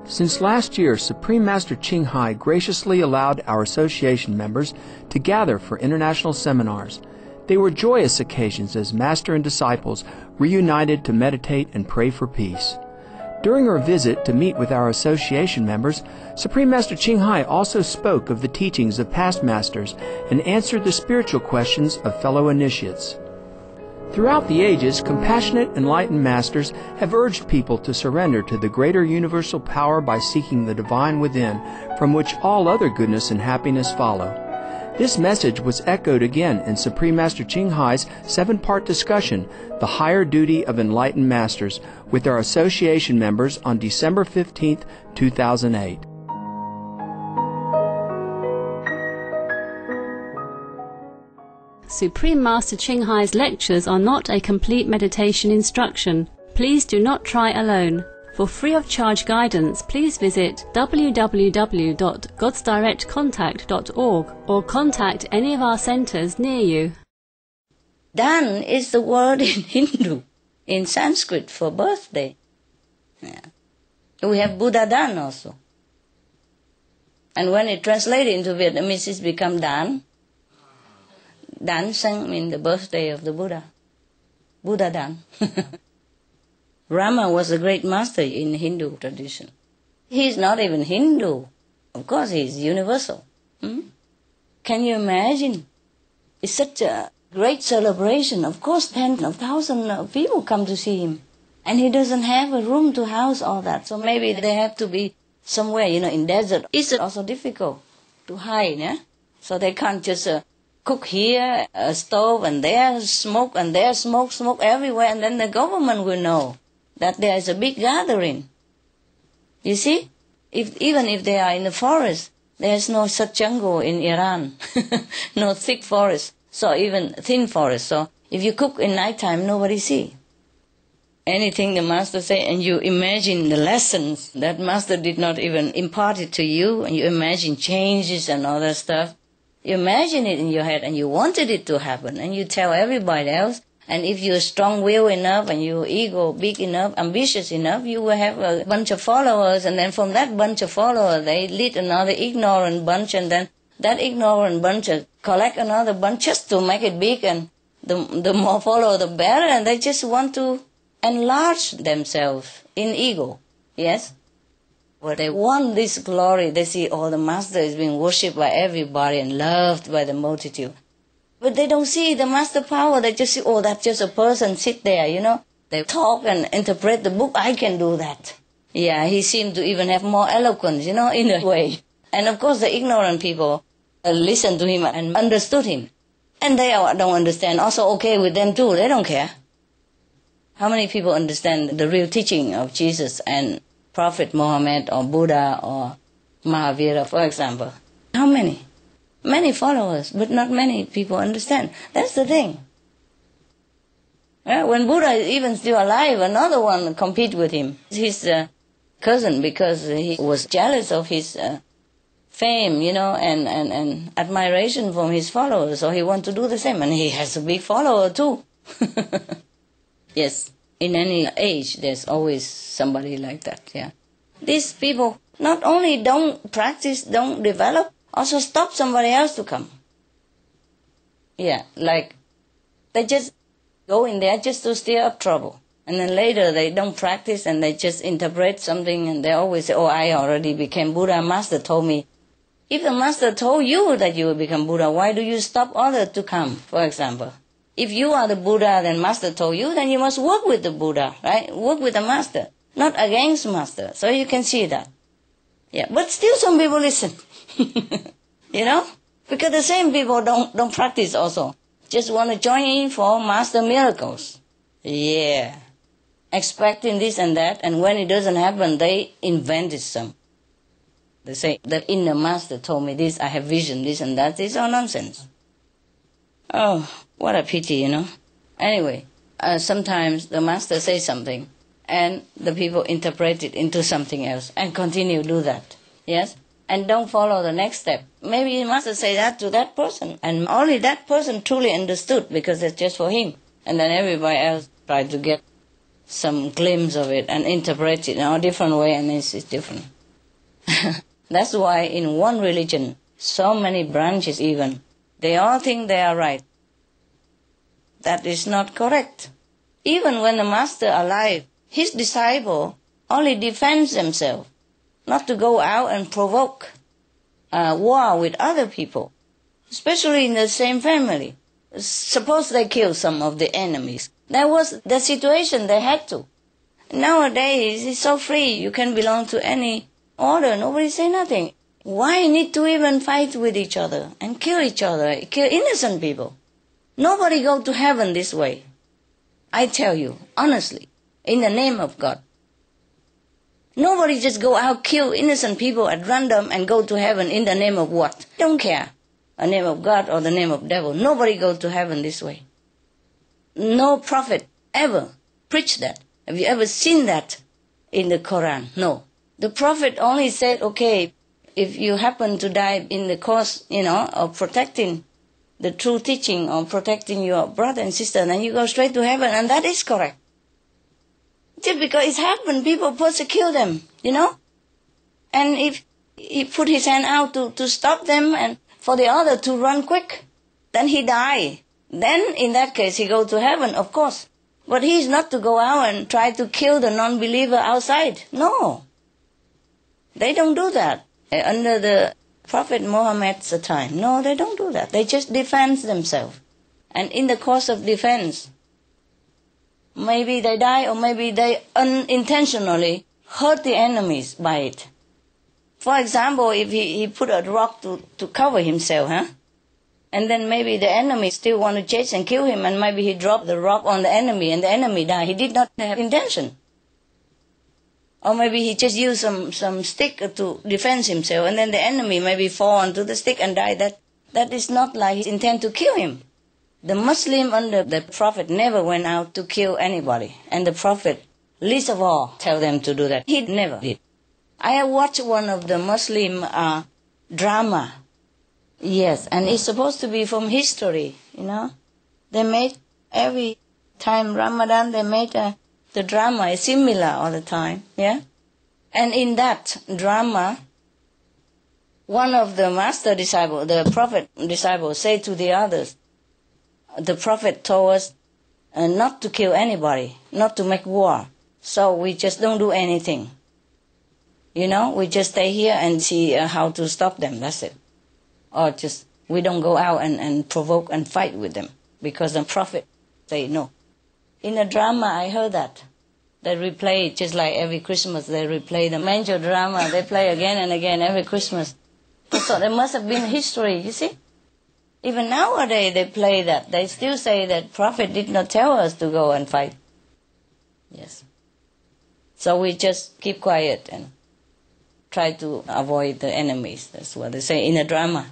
Since last year, Supreme Master Ching Hai graciously allowed our association members to gather for international seminars. They were joyous occasions as Master and disciples reunited to meditate and pray for peace. During our visit to meet with our association members, Supreme Master Ching Hai also spoke of the teachings of past masters and answered the spiritual questions of fellow initiates. Throughout the ages, compassionate, enlightened masters have urged people to surrender to the greater universal power by seeking the divine within, from which all other goodness and happiness follow. This message was echoed again in Supreme Master Ching Hai's 7-part discussion, The Higher Duty of Enlightened Masters, with our association members on December 15, 2008. Supreme Master Ching Hai's lectures are not a complete meditation instruction. Please do not try alone. For free of charge guidance, please visit www.godsdirectcontact.org or contact any of our centers near you. Dan is the word in Hindu, in Sanskrit for birthday. Yeah. We have Buddha Dan also. And when it translated into Vietnamese, it's become Dan. Dan Sang means the birthday of the Buddha. Buddha Dan. Rama was a great master in Hindu tradition. He's not even Hindu. Of course, he's universal. Can you imagine? It's such a great celebration. Of course, tens of thousands of people come to see him. And he doesn't have a room to house all that. So maybe they have to be somewhere, in desert. It's also difficult to hide, yeah? So they can't just cook here, a stove, and there smoke, and there smoke everywhere, and then the government will know that there is a big gathering. You see? Even if they are in the forest, there is no such jungle in Iran. No thick forest, so even thin forest. So if you cook in nighttime, nobody see. Anything the master say, and you imagine the lessons that master did not even impart it to you, and you imagine changes and all that stuff. You imagine it in your head, and you wanted it to happen, and you tell everybody else. And if you're strong-willed enough, and your ego big enough, ambitious enough, you will have a bunch of followers, and then from that bunch of followers, they lead another ignorant bunch, and then that ignorant bunch collect another bunch just to make it big, and the more followers, the better, and they just want to enlarge themselves in ego, yes? But they want this glory. They see, the master is being worshipped by everybody and loved by the multitude. But they don't see the master power. They just see, that's just a person sit there, They talk and interpret the book. I can do that. Yeah, he seemed to even have more eloquence, in a way. And of course the ignorant people listened to him and understood him. And they don't understand. Also okay with them too. They don't care. How many people understand the real teaching of Jesus and Prophet Muhammad or Buddha or Mahavira, for example? How many? Many followers, but not many people understand. That's the thing. When Buddha is even still alive, another one compete with him. His cousin, because he was jealous of his fame, and admiration from his followers, so he wanted to do the same. And he has a big follower too. Yes, in any age, there's always somebody like that, yeah. These people not only don't practice, don't develop, also stop somebody else to come. Yeah, like they just go in there just to stir up trouble. And then later they don't practice and they just interpret something and they always say, I already became Buddha, master told me. If the master told you that you will become Buddha, why do you stop others to come, for example? If you are the Buddha, then master told you, then you must work with the Buddha, right? Work with the master, not against master. So you can see that. Yeah, but still some people listen. Because the same people don't practice also. Just want to join in for master miracles. Yeah. Expecting this and that, and when it doesn't happen, they invented some. They say, the inner master told me this, I have vision, this and that. It's all nonsense. Oh, what a pity, Anyway, sometimes the master says something, and the people interpret it into something else, and continue to do that. Yes? And don't follow the next step. Maybe the master say that to that person, and only that person truly understood, because it's just for him. And then everybody else tried to get some glimpse of it and interpret it in a different way, and it's different. That's why in one religion, so many branches even, they all think they are right. That is not correct. Even when the master alive, his disciple only defends themselves, not to go out and provoke war with other people, especially in the same family. Suppose they kill some of the enemies. That was the situation they had to. Nowadays, it's so free. You can belong to any order. Nobody say nothing. Why need to even fight with each other and kill each other, kill innocent people? Nobody go to heaven this way. I tell you, honestly, in the name of God. Nobody just go out, kill innocent people at random and go to heaven in the name of what? Don't care. The name of God or the name of devil. Nobody go to heaven this way. No prophet ever preached that. Have you ever seen that in the Quran? No. The prophet only said, okay, if you happen to die in the cause, of protecting the true teaching or protecting your brother and sister, then you go straight to heaven, and that is correct. Just because it's happened, people persecute them, And if he put his hand out to stop them and for the other to run quick, then he die. Then in that case he go to heaven, of course. But he's not to go out and try to kill the non-believer outside. No. They don't do that under the Prophet Muhammad's time. No, they don't do that. They just defend themselves. And in the course of defense, maybe they die or maybe they unintentionally hurt the enemies by it. For example, if he put a rock to cover himself, and then maybe the enemy still want to chase and kill him, and maybe he dropped the rock on the enemy and the enemy died. He did not have intention. Or maybe he just used some stick to defend himself, and then the enemy maybe fall onto the stick and die. That is not like he intend to kill him. The Muslim under the Prophet never went out to kill anybody. And the Prophet, least of all, tell them to do that. He never did. I have watched one of the Muslim drama. Yes, and it's supposed to be from history, They made, every time Ramadan, they made the drama is similar all the time, yeah? And in that drama, one of the master disciples, the Prophet disciples, say to the others, the Prophet told us not to kill anybody, not to make war. So we just don't do anything. We just stay here and see how to stop them, that's it. Or just, we don't go out and provoke and fight with them. Because the Prophet say no. In a drama, I heard that. They replay it just like every Christmas. They replay the manger drama. They play again and again every Christmas. So there must have been history, you see. Even nowadays they play that. They still say that Prophet did not tell us to go and fight. Yes. So we just keep quiet and try to avoid the enemies. That's what they say in a drama.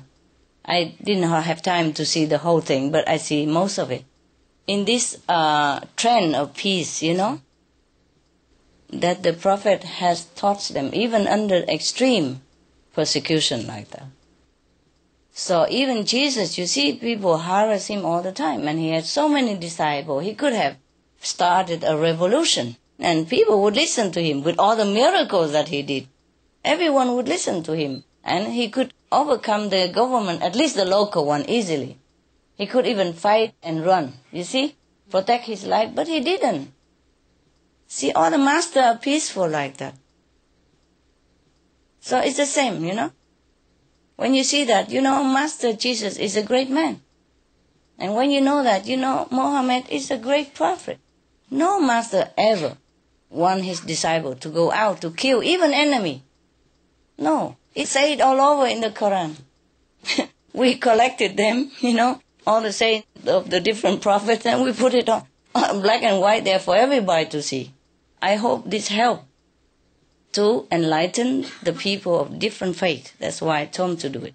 I didn't have time to see the whole thing, but I see most of it. In this trend of peace, that the Prophet has taught them, even under extreme persecution like that. So even Jesus, you see, people harass him all the time, and he had so many disciples. He could have started a revolution, and people would listen to him with all the miracles that he did. Everyone would listen to him, and he could overcome the government, at least the local one, easily. He could even fight and run, you see, protect his life, but he didn't. See, all the masters are peaceful like that. So it's the same, When you see that, Master Jesus is a great man. And when you know that, Muhammad is a great prophet. No master ever want his disciple to go out to kill even enemy. No, it said all over in the Quran. We collected them, all the sayings of the different prophets, and we put it on black and white there for everybody to see. I hope this helped to enlighten the people of different faith. That's why I told them to do it.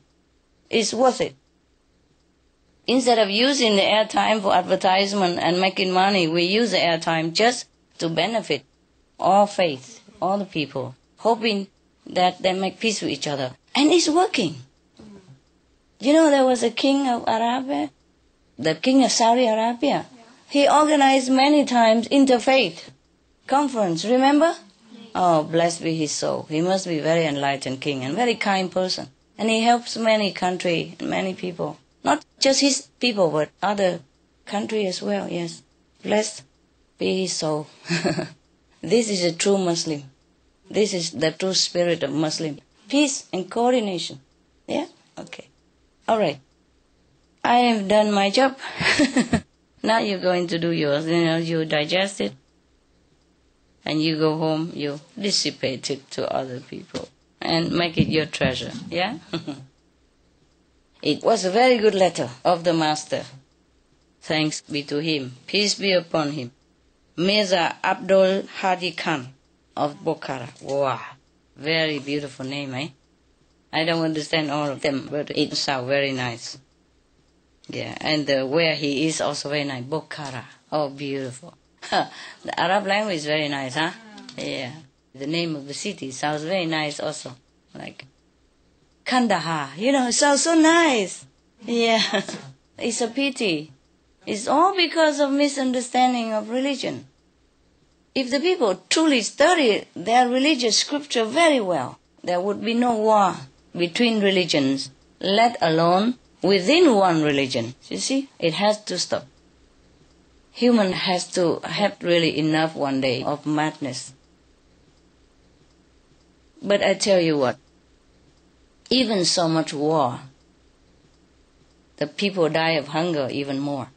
It's worth it. Instead of using the airtime for advertisement and making money, we use the airtime just to benefit all faith, all the people, hoping that they make peace with each other. And it's working. There was a king of Arabia, the king of Saudi Arabia. He organized many times interfaith conference, remember? Oh, blessed be his soul. He must be very enlightened king and very kind person. And he helps many country and many people. Not just his people, but other country as well, yes. Blessed be his soul. This is a true Muslim. This is the true spirit of Muslim. Peace and coordination. Yeah? Okay. All right. I have done my job. Now you're going to do yours. You digest it. And you go home, you dissipate it to other people. And make it your treasure. Yeah? It was a very good letter of the Master. Thanks be to him. Peace be upon him. Mirza Abdul Hadi Khan of Bokhara. Wow. Very beautiful name, eh? I don't understand all of them, but it sounds very nice. Yeah, and where he is also very nice. Bokhara. Oh, beautiful. The Arab language is very nice, huh? Yeah. The name of the city sounds very nice also. Like Kandahar. It sounds so nice. Yeah. It's a pity. It's all because of misunderstanding of religion. If the people truly study their religious scripture very well, there would be no war between religions, let alone within one religion. You see, it has to stop. Human has to have really enough one day of madness. But I tell you what, even so much war, the people die of hunger even more.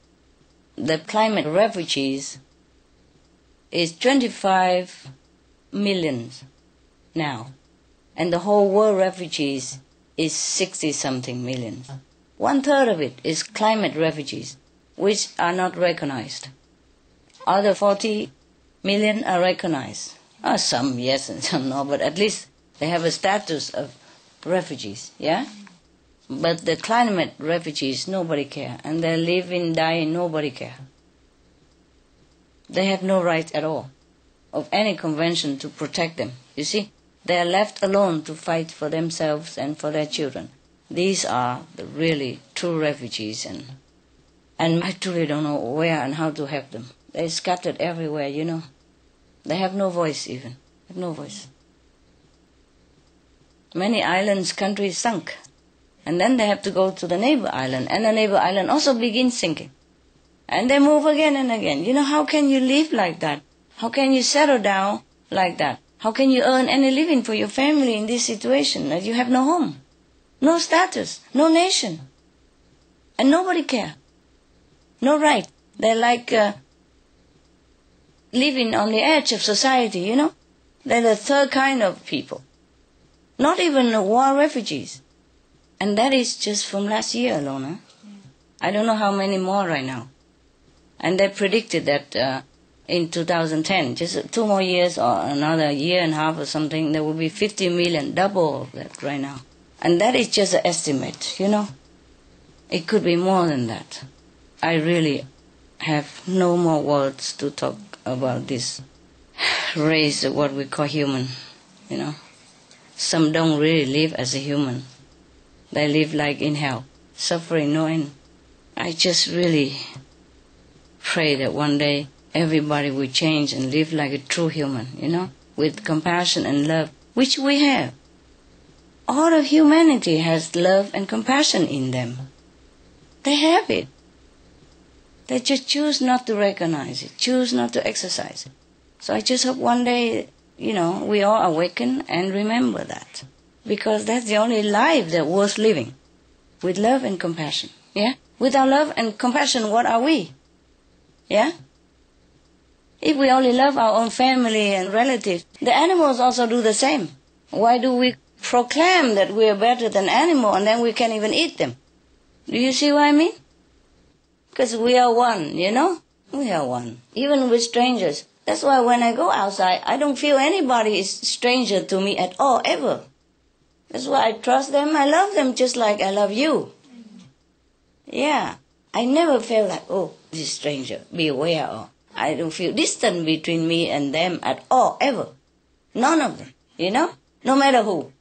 The climate refugees is 25 million now, and the whole world refugees is 60-something million. 1/3 of it is climate refugees, which are not recognized. Other 40 million are recognized. Some yes and some no, but at least they have a status of refugees, yeah? But the climate refugees, nobody care. And they live in dying, nobody care. They have no right at all of any convention to protect them. You see, they are left alone to fight for themselves and for their children. These are the really true refugees, and I truly don't know where and how to help them. They're scattered everywhere, They have no voice even. They have no voice. Many islands, countries sunk. And then they have to go to the neighbor island, and the neighbor island also begins sinking. And they move again and again. How can you live like that? How can you settle down like that? How can you earn any living for your family in this situation that you have no home, no status, no nation, and nobody care, no right? They're like living on the edge of society, They're the third kind of people. Not even war refugees. And that is just from last year alone. Huh? I don't know how many more right now. And they predicted that in 2010, just 2 more years or another year and a half or something, there will be 50 million, double of that right now. And that is just an estimate, It could be more than that. I really have no more words to talk about this race of what we call human, Some don't really live as a human. They live like in hell, suffering no end. I just really pray that one day everybody will change and live like a true human, with compassion and love, which we have. All of humanity has love and compassion in them. They have it. They just choose not to recognize it, choose not to exercise it. So I just hope one day, we all awaken and remember that. Because that's the only life that's worth living, with love and compassion. Yeah? Without love and compassion, what are we? Yeah? If we only love our own family and relatives, the animals also do the same. Why do we proclaim that we are better than animals and then we can't even eat them? Do you see what I mean? Because we are one, We are one. Even with strangers. That's why when I go outside, I don't feel anybody is stranger to me at all, ever. That's why I trust them. I love them just like I love you. Yeah. I never felt like, this stranger, be aware of. I don't feel distance between me and them at all, ever. None of them, No matter who.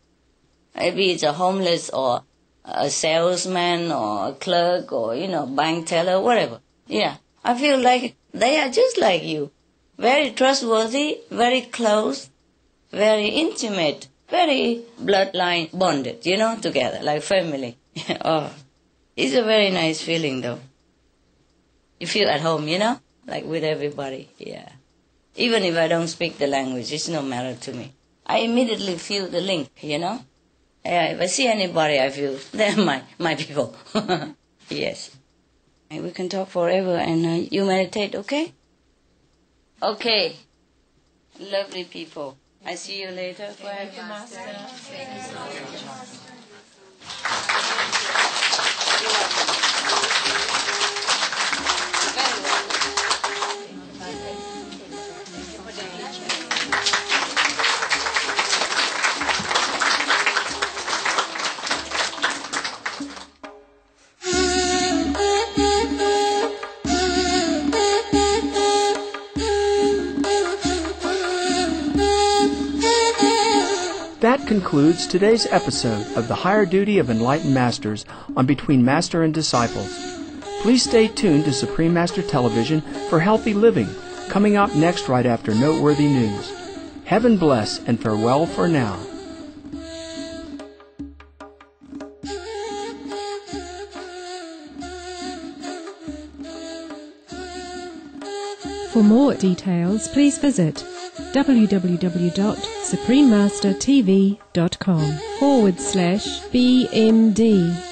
Maybe it's a homeless or a salesman or a clerk or, bank teller, whatever. Yeah. I feel like they are just like you. Very trustworthy, very close, very intimate, very bloodline bonded, together, like family. Oh, it's a very nice feeling, though. You feel at home, like with everybody, yeah. Even if I don't speak the language, it's no matter to me. I immediately feel the link, Yeah, if I see anybody, I feel they're my people. Yes. We can talk forever and you meditate, okay? Okay. Lovely people. I see you later. Thank you, Master. Thank you so much. That concludes today's episode of The Higher Duty of Enlightened Masters on Between Master and Disciples. Please stay tuned to Supreme Master Television for Healthy Living, coming up next right after Noteworthy News. Heaven bless and farewell for now. For more details, please visit www.suprememastertv.com/BMD.